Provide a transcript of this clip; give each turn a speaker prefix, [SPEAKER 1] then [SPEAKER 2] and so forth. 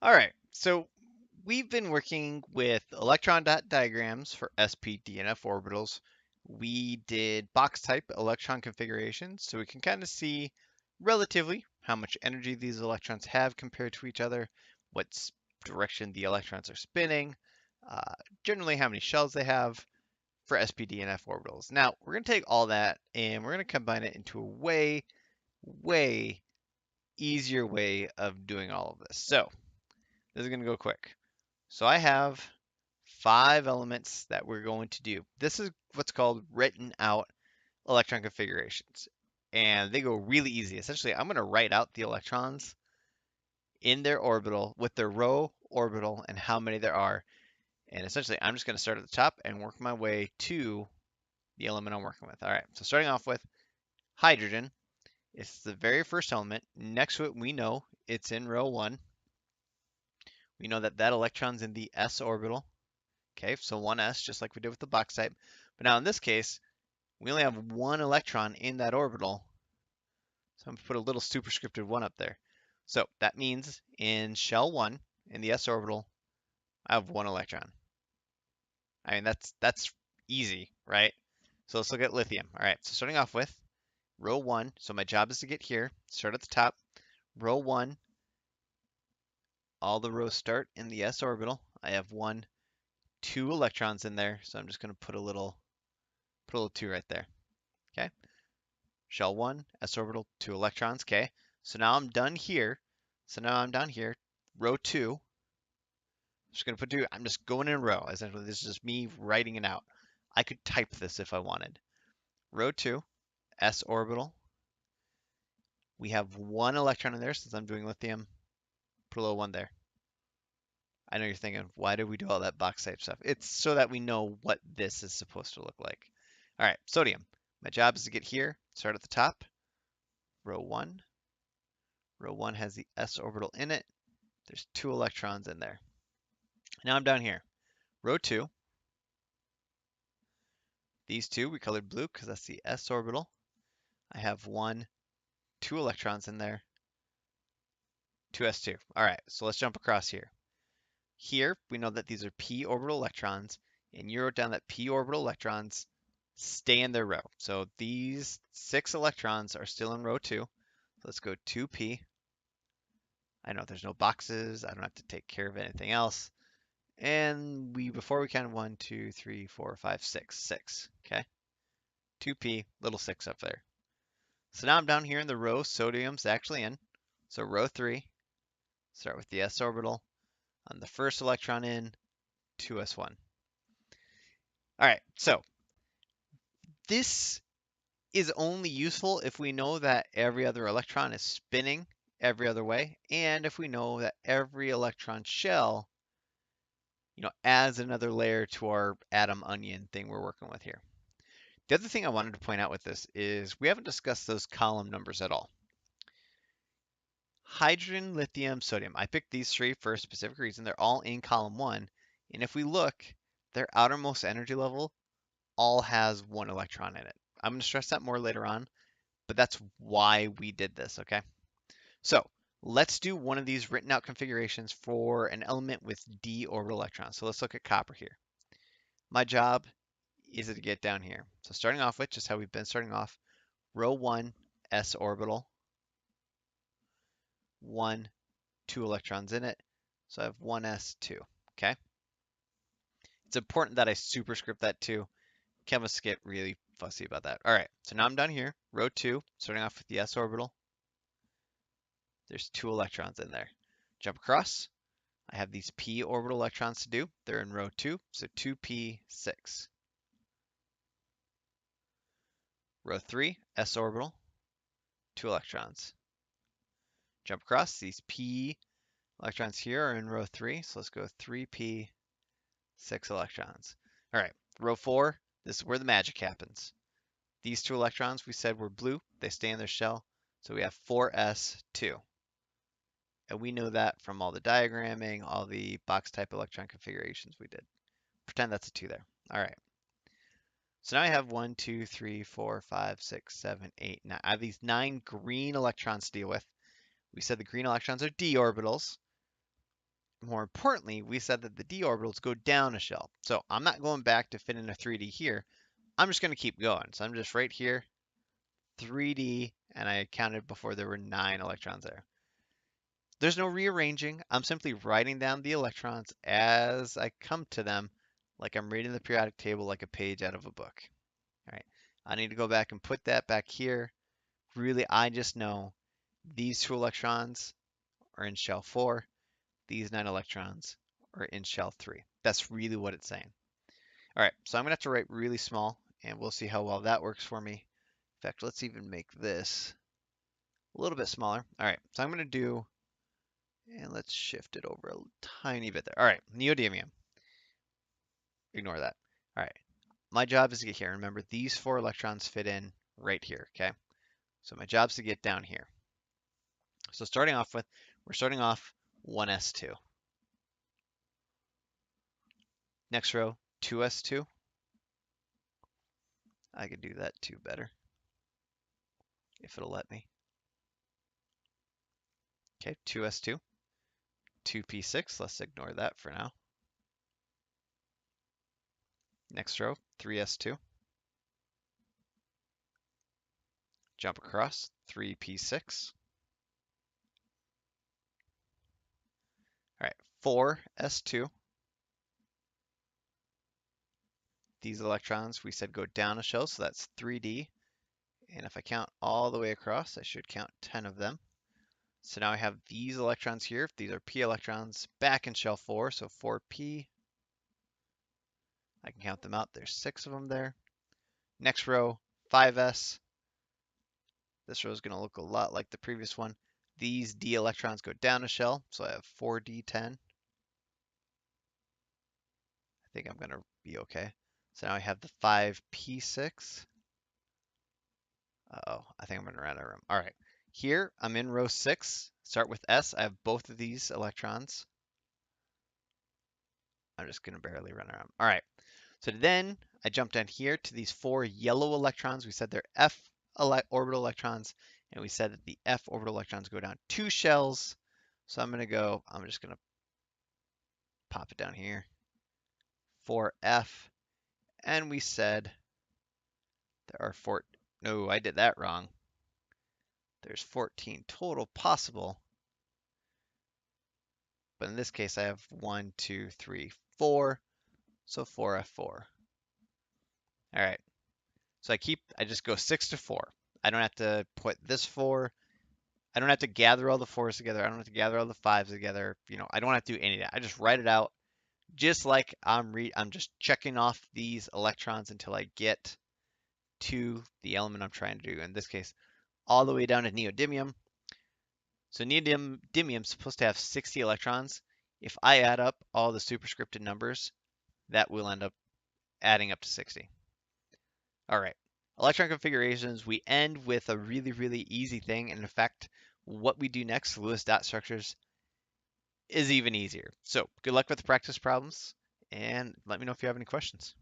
[SPEAKER 1] All right, so we've been working with electron dot diagrams for SP, D, and F orbitals. We did box type electron configurations, so we can kind of see relatively how much energy these electrons have compared to each other, what direction the electrons are spinning, uh, generally how many shells they have for SPD and F orbitals. Now, we're going to take all that and we're going to combine it into a way easier way of doing all of this. So, this is going to go quick. So I have 5 elements that we're going to do. This is what's called written out electron configurations. And they go really easy. Essentially, I'm going to write out the electrons in their orbital with their row orbital and how many there are. And essentially, I'm just going to start at the top and work my way to the element I'm working with. All right, so starting off with hydrogen. It's the very first element. Next to it, we know it's in row 1. We know that that electron's in the s orbital. Okay, so 1s, just like we did with the box type. But now in this case, we only have one electron in that orbital. So I'm going to put a little superscripted 1 up there. So that means in shell 1, in the s orbital, I have 1 electron. I mean, that's easy, right? So let's look at lithium. All right, so starting off with row 1. So my job is to get here, start at the top. Row 1, all the rows start in the s orbital. I have 2 electrons in there, so I'm just going to put a little 2 right there. Okay. Shell 1, s orbital, 2 electrons. Okay. So now I'm done here. So now I'm down here, row 2. I'm just going to put 2. I'm just going in a row. Essentially, this is just me writing it out. I could type this if I wanted. Row 2, s orbital. We have 1 electron in there since I'm doing lithium. Put a little 1 there. I know you're thinking, why did we do all that box type stuff? It's so that we know what this is supposed to look like. All right, sodium. My job is to get here, start at the top, row 1. Row 1 has the s orbital in it. There's 2 electrons in there. Now I'm down here. Row 2. These 2 we colored blue because that's the s orbital. I have 2 electrons in there. 2s2. All right, so let's jump across here. Here, we know that these are p orbital electrons, and you wrote down that p orbital electrons stay in their row. So these 6 electrons are still in row 2. Let's go 2p. I know there's no boxes. I don't have to take care of anything else. And before we count 1, 2, 3, 4, 5, 6. 6. Okay. 2p, little 6 up there. So now I'm down here in the row sodium's actually in. So row 3, start with the s orbital. On the first electron in, 2s1. All right, so this is only useful if we know that every other electron is spinning every other way, and if we know that every electron shell, adds another layer to our atom onion thing we're working with here. The other thing I wanted to point out with this is we haven't discussed those column numbers at all. Hydrogen, lithium, sodium. I picked these 3 for a specific reason. They're all in column 1. And if we look, their outermost energy level all has 1 electron in it. I'm going to stress that more later on, but that's why we did this, okay? So let's do one of these written out configurations for an element with d orbital electrons. So let's look at copper here. My job is to get down here. So starting off with just how we've been starting off, row 1, s orbital, 2 electrons in it. So I have 1s2, okay? It's important that I superscript that too. Chemists get really fussy about that. All right, so now I'm down here, row 2, starting off with the s orbital. There's 2 electrons in there. Jump across. I have these p orbital electrons to do. They're in row 2, so 2p6. Row 3, s orbital, 2 electrons. Jump across. These p electrons here are in row 3, so let's go 3p, 6 electrons. All right, row 4, this is where the magic happens. These 2 electrons we said were blue. They stay in their shell, so we have 4s2. And we know that from all the diagramming, all the box type electron configurations we did. Pretend that's a 2 there. All right. So now I have 1, 2, 3, 4, 5, 6, 7, 8, 9. I have these 9 green electrons to deal with. We said the green electrons are d orbitals. more importantly, we said that the d orbitals go down a shell. So I'm not going back to fit in a 3D here. I'm just going to keep going. So I'm just right here, 3D, and I counted before there were 9 electrons there. There's no rearranging. I'm simply writing down the electrons as I come to them, like I'm reading the periodic table like a page out of a book. All right, I need to go back and put that back here. Really, I just know these 2 electrons are in shell 4. These 9 electrons are in shell 3. That's really what it's saying. All right, so I'm going to have to write really small, and we'll see how well that works for me. In fact, let's even make this a little bit smaller. All right, so I'm going to do, and let's shift it over a tiny bit there. All right, neodymium. Ignore that. All right, my job is to get here. Remember, these 4 electrons fit in right here, okay? So my job is to get down here. So starting off with, we're starting off 1s2. Next row, 2s2. I could do that too better, if it'll let me. Okay, 2s2, 2p6. Let's ignore that for now. Next row, 3s2. Jump across, 3p6. All right, 4s2. These electrons we said go down a shell, so that's 3d. And if I count all the way across, I should count 10 of them. So now I have these electrons here. These are p electrons back in shell 4, so 4p. I can count them out. There's 6 of them there. Next row, 5s. This row is going to look a lot like the previous one. These d electrons go down a shell, so I have 4d10. I think I'm going to be okay. So now I have the 5p6. Uh-oh, I think I'm going to run out of room. All right, here I'm in row 6. Start with S. I have both of these electrons. I'm just going to barely run around. All right, so then I jump down here to these 4 yellow electrons. We said they're F orbital electrons, and we said that the F orbital electrons go down 2 shells. So I'm just going to pop it down here. 4F, and we said there are 4. No, I did that wrong. There's 14 total possible. But in this case, I have 1, 2, 3, 4. So 4F4. All right. So I just go 6 to 4. I don't have to put this 4. I don't have to gather all the 4s together. I don't have to gather all the 5s together. I don't have to do any of that. I just write it out just like I'm just checking off these electrons until I get to the element I'm trying to do. In this case, all the way down to neodymium. So neodymium is supposed to have 60 electrons. If I add up all the superscripted numbers, that will end up adding up to 60. All right. Electron configurations, we end with a really, really easy thing. And in fact, what we do next, Lewis dot structures, is even easier. So good luck with the practice problems, and let me know if you have any questions.